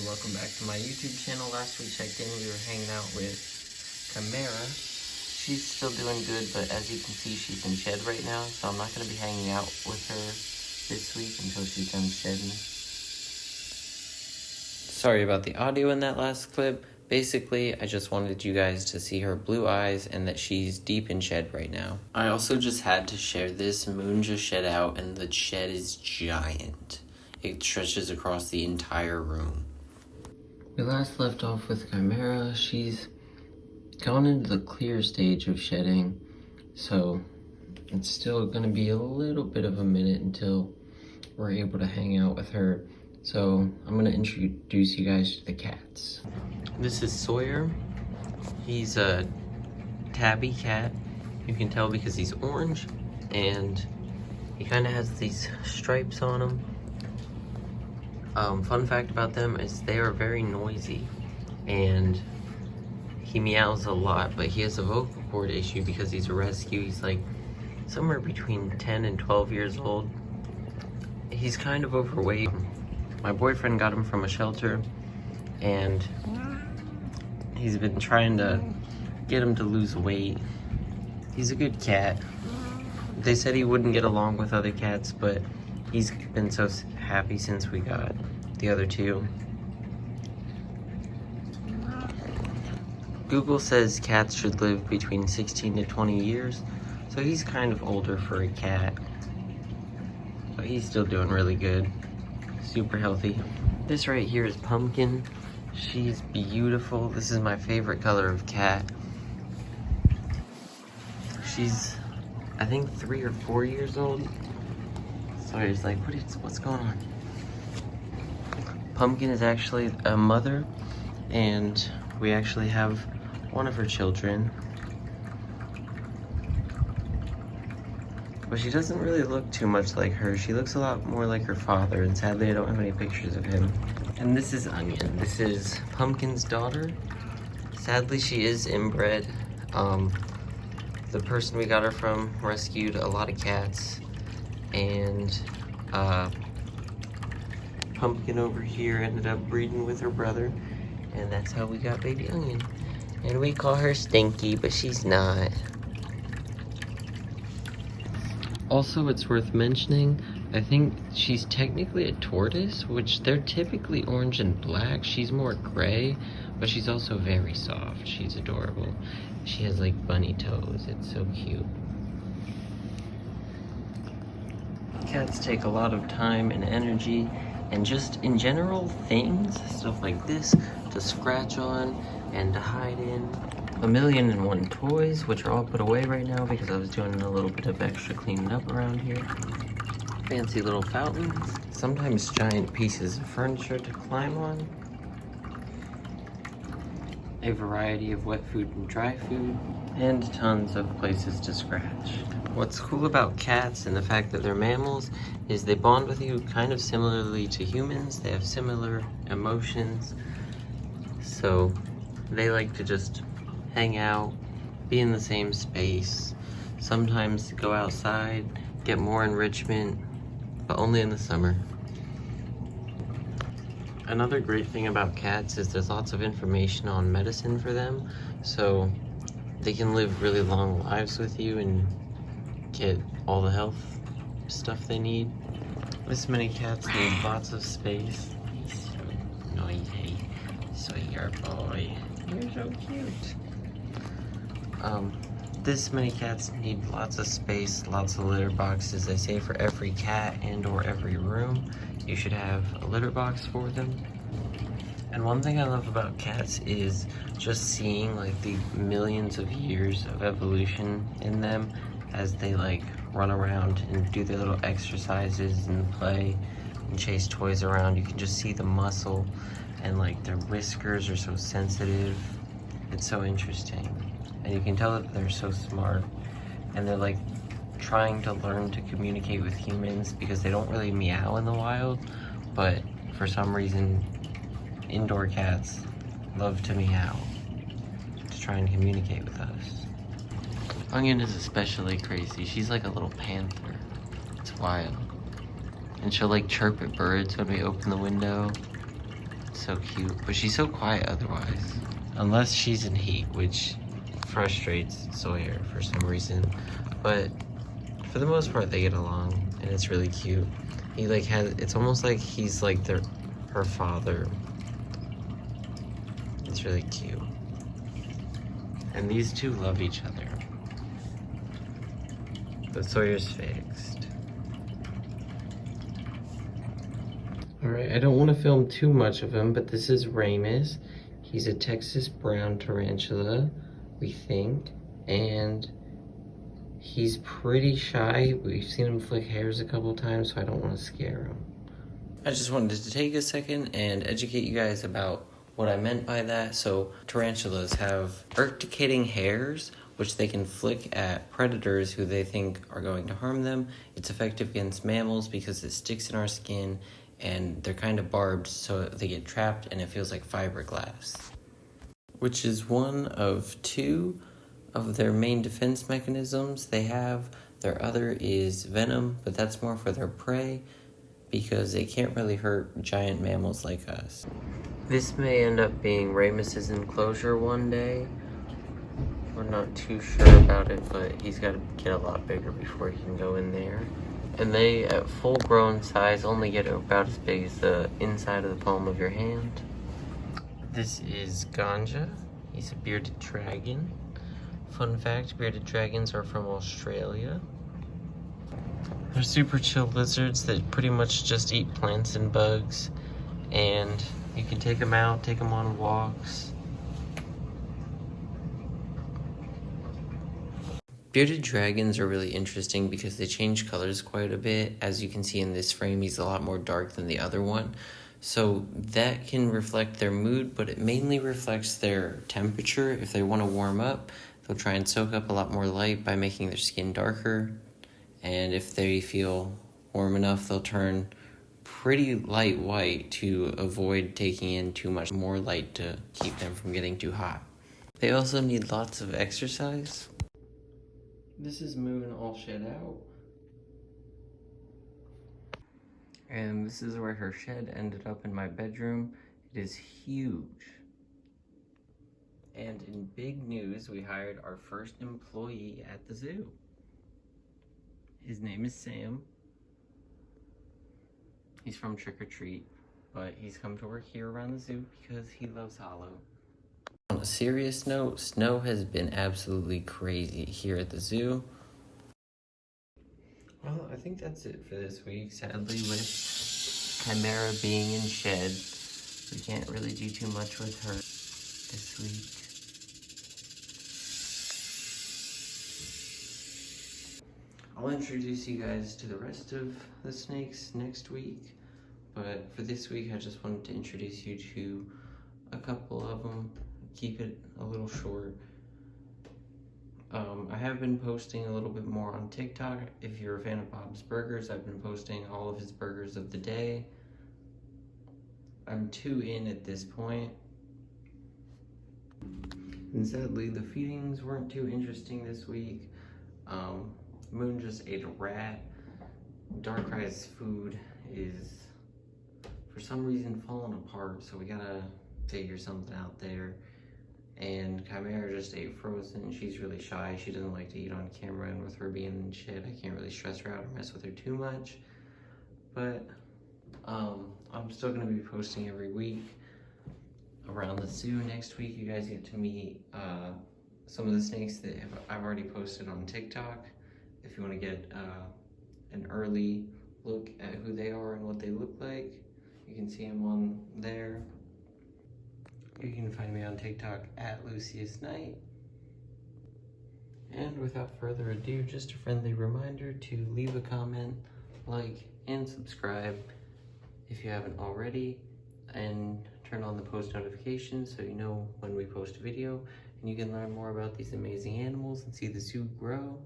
welcome back to my YouTube channel. Last we checked in, we were hanging out with Chimera. She's still doing good, but as you can see, she's in shed right now, so I'm not going to be hanging out with her this week until she's done shedding. Sorry about the audio in that last clip. Basically, I just wanted you guys to see her blue eyes and that she's deep in shed right now. I also just had to share this. Moon just shed out and the shed is giant. It stretches across the entire room. We last left off with Chimera. She's gone into the clear stage of shedding, so it's still going to be a little bit of a minute until we're able to hang out with her. So I'm going to introduce you guys to the cats. This is Sawyer. He's a tabby cat. You can tell because he's orange and he kind of has these stripes on him. Fun fact about them is they are very noisy and he meows a lot, but he has a vocal cord issue because he's a rescue. He's like somewhere between 10 and 12 years old. He's kind of overweight. My boyfriend got him from a shelter and he's been trying to get him to lose weight. He's a good cat. They said he wouldn't get along with other cats, but he's been so happy since we got the other two. Google says cats should live between 16 to 20 years, so he's kind of older for a cat. But he's still doing really good. Super healthy. This right here is Pumpkin. She's beautiful. This is my favorite color of cat. She's, I think, 3 or 4 years old. Sorry, it's like, what's going on? Pumpkin is actually a mother, and we actually have one of her children. But she doesn't really look too much like her. She looks a lot more like her father, and sadly I don't have any pictures of him. And this is Onion. This is Pumpkin's daughter. Sadly, she is inbred. The person we got her from rescued a lot of cats, and Pumpkin over here ended up breeding with her brother, and that's how we got baby Onion. And we call her Stinky, but she's not. Also, it's worth mentioning, I think she's technically a tortoise, which they're typically orange and black. She's more gray, but she's also very soft. She's adorable. She has like bunny toes. It's so cute. Cats take a lot of time and energy and just in general things, stuff like this, to scratch on and to hide in. 1,000,001 toys, which are all put away right now because I was doing a little bit of extra cleaning up around here. Fancy little fountains. Sometimes giant pieces of furniture to climb on. A variety of wet food and dry food. And tons of places to scratch. What's cool about cats and the fact that they're mammals is they bond with you kind of similarly to humans. They have similar emotions. So they like to just hang out, be in the same space, sometimes go outside, get more enrichment, but only in the summer. Another great thing about cats is there's lots of information on medicine for them, so they can live really long lives with you and get all the health stuff they need. This many cats need lots of space. He's so noisy. So your boy. You're so cute. This many cats need lots of space, lots of litter boxes. They say for every cat and or every room, you should have a litter box for them. And one thing I love about cats is just seeing like the millions of years of evolution in them as they like run around and do their little exercises and play and chase toys around. You can just see the muscle and like their whiskers are so sensitive. It's so interesting. And you can tell that they're so smart and they're like trying to learn to communicate with humans because they don't really meow in the wild, but for some reason indoor cats love to meow to try and communicate with us. Onion is especially crazy. She's like a little panther. It's wild. And she'll like chirp at birds when we open the window. so cute, but she's so quiet otherwise. Unless she's in heat, which frustrates Sawyer for some reason. But for the most part, they get along, and it's really cute. He like has, it's almost like he's like her father. It's really cute. And these two love each other. But Sawyer's fixed. Alright, I don't want to film too much of him, but this is Ramus. He's a Texas brown tarantula, we think. And he's pretty shy. We've seen him flick hairs a couple times, so I don't want to scare him. I just wanted to take a second and educate you guys about what I meant by that. So tarantulas have urticating hairs, which they can flick at predators who they think are going to harm them. It's effective against mammals because it sticks in our skin, and they're kind of barbed, so they get trapped and it feels like fiberglass. Which is one of two of their main defense mechanisms they have. Their other is venom, but that's more for their prey because they can't really hurt giant mammals like us. This may end up being Ramus's enclosure one day. We're not too sure about it, but he's got to get a lot bigger before he can go in there. And they, at full grown size, only get about as big as the inside of the palm of your hand. This is Ganja. He's a bearded dragon. Fun fact, bearded dragons are from Australia. They're super chill lizards that pretty much just eat plants and bugs. And you can take them out, take them on walks. Bearded dragons are really interesting because they change colors quite a bit. As you can see in this frame, he's a lot more dark than the other one. So that can reflect their mood, but it mainly reflects their temperature. If they want to warm up, they'll try and soak up a lot more light by making their skin darker. And if they feel warm enough, they'll turn pretty light white to avoid taking in too much more light to keep them from getting too hot. They also need lots of exercise. This is Moon all shed out. And this is where her shed ended up in my bedroom. It is huge. And in big news, we hired our first employee at the zoo. His name is Sam. He's from Trick or Treat, but he's come to work here around the zoo because he loves Hollow. On a serious note, snow has been absolutely crazy here at the zoo. Well, I think that's it for this week. Sadly, with Chimera being in shed, we can't really do too much with her this week. I'll introduce you guys to the rest of the snakes next week, but for this week I just wanted to introduce you to a couple of them, keep it a little short. I have been posting a little bit more on TikTok. If you're a fan of Bob's Burgers, I've been posting all of his burgers of the day. I'm 2 in at this point. And sadly, the feedings weren't too interesting this week. Moon just ate a rat. Darkrai's food is, for some reason, falling apart, so we gotta figure something out there. And Chimera just ate Frozen. She's really shy. She doesn't like to eat on camera, and with her being in shed, I can't really stress her out or mess with her too much. But I'm still gonna be posting every week around the zoo. Next week, you guys get to meet some of the snakes that I've already posted on TikTok. If you want to get an early look at who they are and what they look like, you can see them on there. You can find me on TikTok at Lucius Knight. And without further ado, just a friendly reminder to leave a comment, like, and subscribe if you haven't already, and turn on the post notifications so you know when we post a video, and you can learn more about these amazing animals and see the zoo grow.